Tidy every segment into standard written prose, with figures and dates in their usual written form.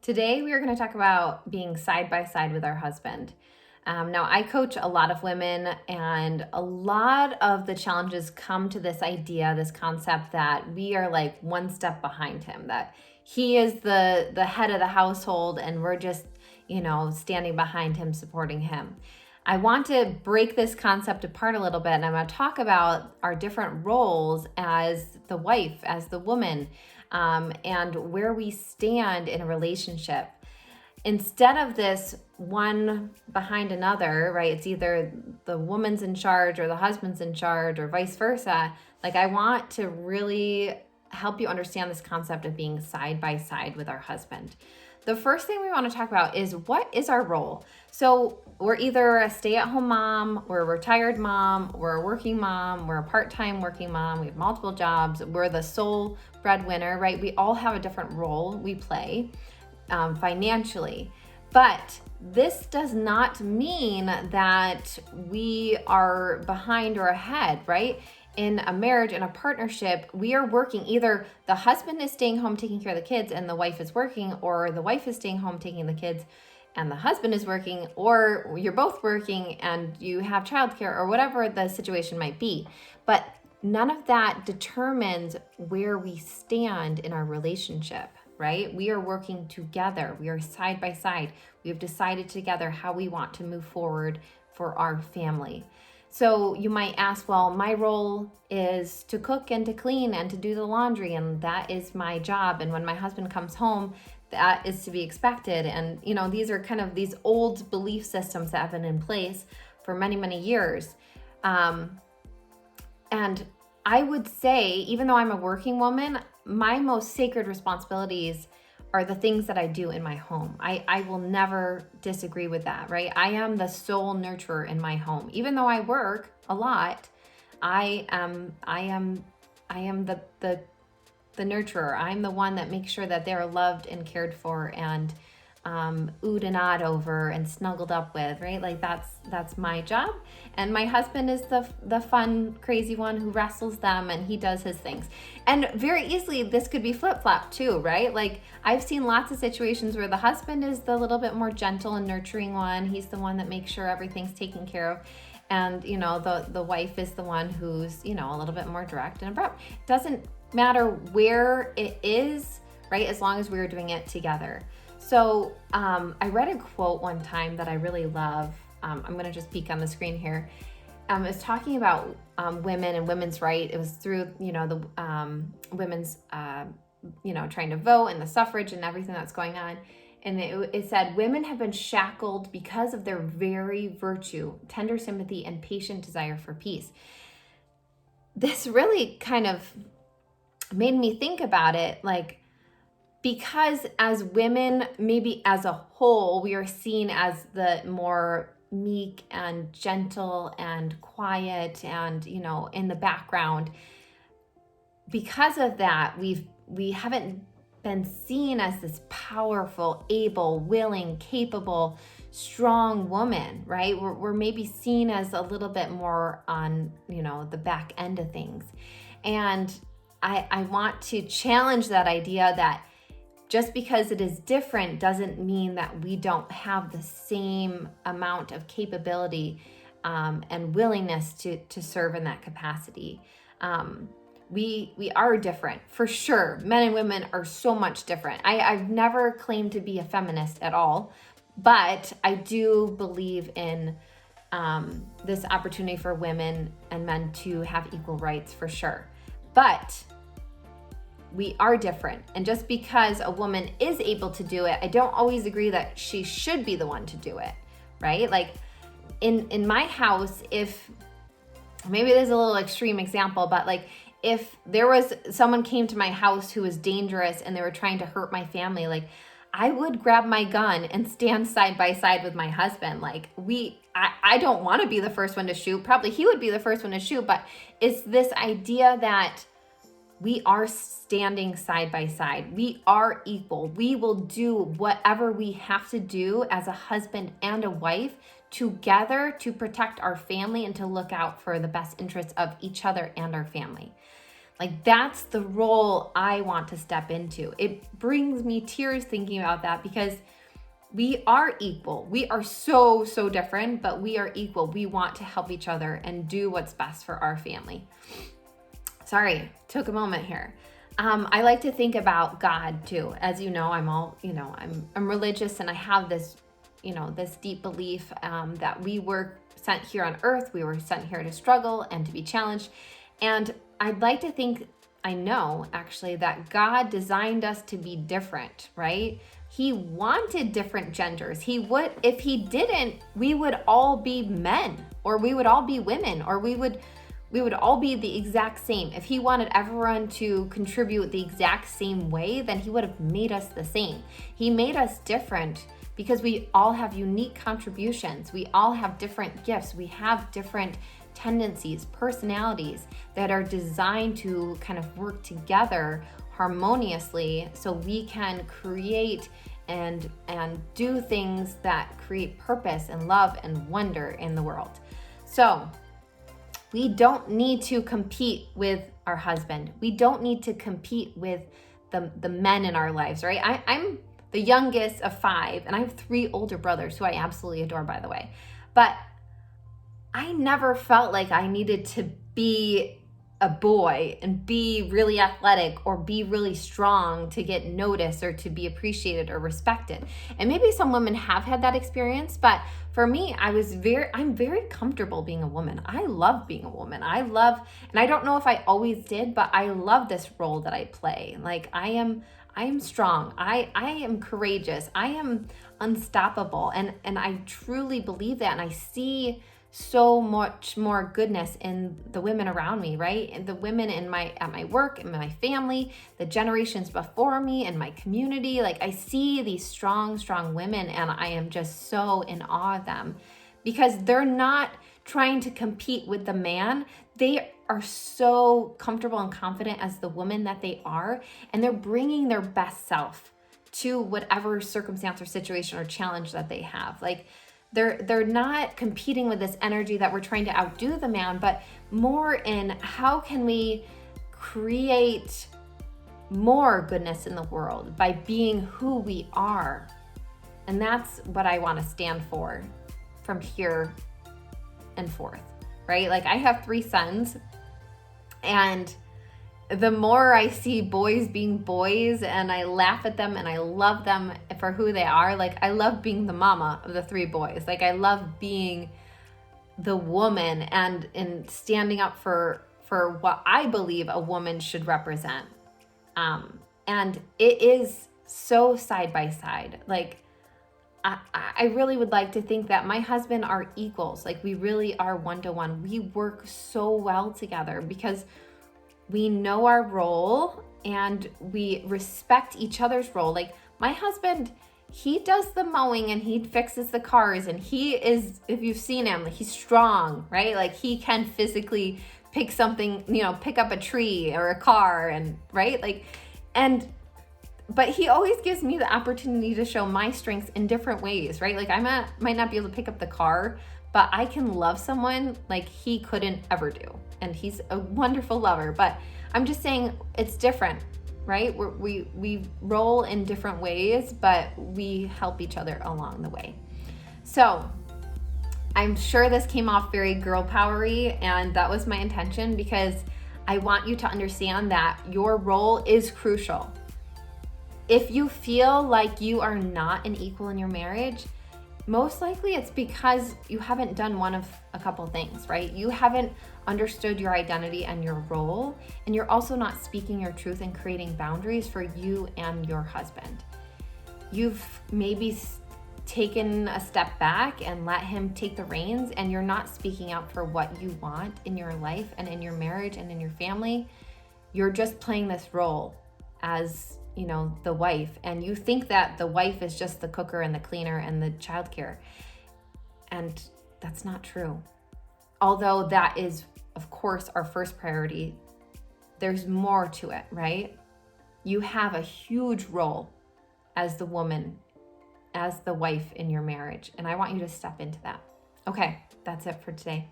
Today, we are going to talk about being side by side with our husband. Now, I coach a lot of women, and a lot of the challenges come to this idea, this concept that we are like one step behind him, that he is the head of the household, and we're just, standing behind him, supporting him. I want to break this concept apart a little bit, and I'm going to talk about our different roles as the wife, as the woman, and where we stand in a relationship. Instead of this one behind another, right? It's either the woman's in charge or the husband's in charge or vice versa. Like, I want to really help you understand this concept of being side by side with our husband. The first thing we want to talk about is, what is our role? So we're either a stay-at-home mom, we're a retired mom, we're a working mom, we're a part-time working mom, we have multiple jobs, we're the sole breadwinner, right? We all have a different role we play financially. But this does not mean that we are behind or ahead, right? In a marriage, in a partnership, we are working. Either the husband is staying home taking care of the kids and the wife is working, or the wife is staying home taking the kids and the husband is working, or you're both working and you have childcare, or whatever the situation might be. But none of that determines where we stand in our relationship, right? We are working together. We are side by side. We have decided together how we want to move forward for our family. So you might ask, well, my role is to cook and to clean and to do the laundry, and that is my job. And when my husband comes home, that is to be expected. And, these are kind of these old belief systems that have been in place for many, many years. And I would say, even though I'm a working woman, my most sacred responsibilities are the things that I do in my home. I will never disagree with that, right? I am the sole nurturer in my home. Even though I work a lot, I am the nurturer. I'm the one that makes sure that they're loved and cared for and oohed and ahed over and snuggled up with, right? Like that's my job. And my husband is the fun, crazy one who wrestles them, and he does his things. And very easily, this could be flip-flop too, right? Like, I've seen lots of situations where the husband is the little bit more gentle and nurturing one. He's the one that makes sure everything's taken care of. And, the wife is the one who's, a little bit more direct and abrupt. It doesn't matter where it is, right? As long as we're doing it together. So I read a quote one time that I really love. I'm going to just peek on the screen here. It was talking about women and women's right. It was through, the women's, trying to vote and the suffrage and everything that's going on. And it said, women have been shackled because of their very virtue, tender sympathy, and patient desire for peace. This really kind of made me think about it, like, because as women, maybe as a whole, we are seen as the more meek and gentle and quiet and, in the background. Because of that, we haven't been seen as this powerful, able, willing, capable, strong woman, right? We're maybe seen as a little bit more on, the back end of things. And I want to challenge that idea that just because it is different doesn't mean that we don't have the same amount of capability and willingness to serve in that capacity. We are different, for sure. Men and women are so much different. I've never claimed to be a feminist at all, but I do believe in this opportunity for women and men to have equal rights, for sure. But we are different. And just because a woman is able to do it, I don't always agree that she should be the one to do it, right? Like in my house, if maybe there's a little extreme example, but like if there was someone came to my house who was dangerous and they were trying to hurt my family, like I would grab my gun and stand side by side with my husband. Like I don't want to be the first one to shoot. Probably he would be the first one to shoot, but it's this idea that we are standing side by side. We are equal. We will do whatever we have to do as a husband and a wife together to protect our family and to look out for the best interests of each other and our family. Like, that's the role I want to step into. It brings me tears thinking about that, because we are equal. We are so, so different, but we are equal. We want to help each other and do what's best for our family. Sorry, took a moment here. I like to think about God too. As you know, I'm religious, and I have this, this deep belief that we were sent here on earth. We were sent here to struggle and to be challenged. And I'd like to think, I know actually, that God designed us to be different, right? He wanted different genders. If he didn't, we would all be men, or we would all be women, or we would all be the exact same. If he wanted everyone to contribute the exact same way, then he would have made us the same. He made us different because we all have unique contributions. We all have different gifts. We have different tendencies, personalities that are designed to kind of work together harmoniously, so we can create and do things that create purpose and love and wonder in the world. So we don't need to compete with our husband. We don't need to compete with the men in our lives, right? I'm the youngest of 5, and I have 3 older brothers who I absolutely adore, by the way. But I never felt like I needed to be a boy and be really athletic or be really strong to get noticed or to be appreciated or respected. And maybe some women have had that experience, but for me, I'm very comfortable being a woman. I love being a woman. And I don't know if I always did, but I love this role that I play. Like, I am strong. I am courageous. I am unstoppable. And I truly believe that. And I see so much more goodness in the women around me, right? And the women at my work, in my family, the generations before me, and my community. Like, I see these strong, strong women, and I am just so in awe of them, because they're not trying to compete with the man. They are so comfortable and confident as the woman that they are, and they're bringing their best self to whatever circumstance or situation or challenge that they have. Like, they're not competing with this energy that we're trying to outdo the man, but more in how can we create more goodness in the world by being who we are. And that's what I want to stand for from here and forth, right? Like, I have 3 sons, and the more I see boys being boys, and I laugh at them and I love them for who they are. Like, I love being the mama of the 3 boys. Like, I love being the woman and standing up for what I believe a woman should represent. And it is so side by side. Like, I really would like to think that my husband are equals. Like, we really are 1-to-1. We work so well together because we know our role and we respect each other's role. Like, my husband, he does the mowing and he fixes the cars, and he is, if you've seen him, like, he's strong, right? Like, he can physically pick something, pick up a tree or a car, and right? Like, but he always gives me the opportunity to show my strengths in different ways, right? Like, might not be able to pick up the car, but I can love someone like he couldn't ever do. And he's a wonderful lover, but I'm just saying it's different, right? We roll in different ways, but we help each other along the way. So I'm sure this came off very girl powery, and that was my intention, because I want you to understand that your role is crucial. If you feel like you are not an equal in your marriage, most likely it's because you haven't done one of a couple things, right? You haven't understood your identity and your role, and you're also not speaking your truth and creating boundaries for you and your husband. You've maybe taken a step back and let him take the reins, and you're not speaking out for what you want in your life and in your marriage and in your family. You're just playing this role as the wife, and you think that the wife is just the cooker and the cleaner and the childcare, and that's not true. Although that is, of course, our first priority, there's more to it, right? You have a huge role as the woman, as the wife in your marriage, and I want you to step into that. Okay, that's it for today.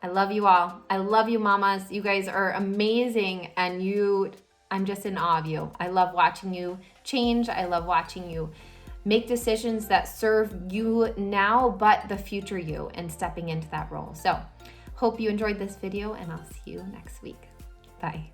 I love you all. I love you, mamas. You guys are amazing, and I'm just in awe of you. I love watching you change. I love watching you make decisions that serve you now, but the future you, and stepping into that role. So hope you enjoyed this video, and I'll see you next week. Bye.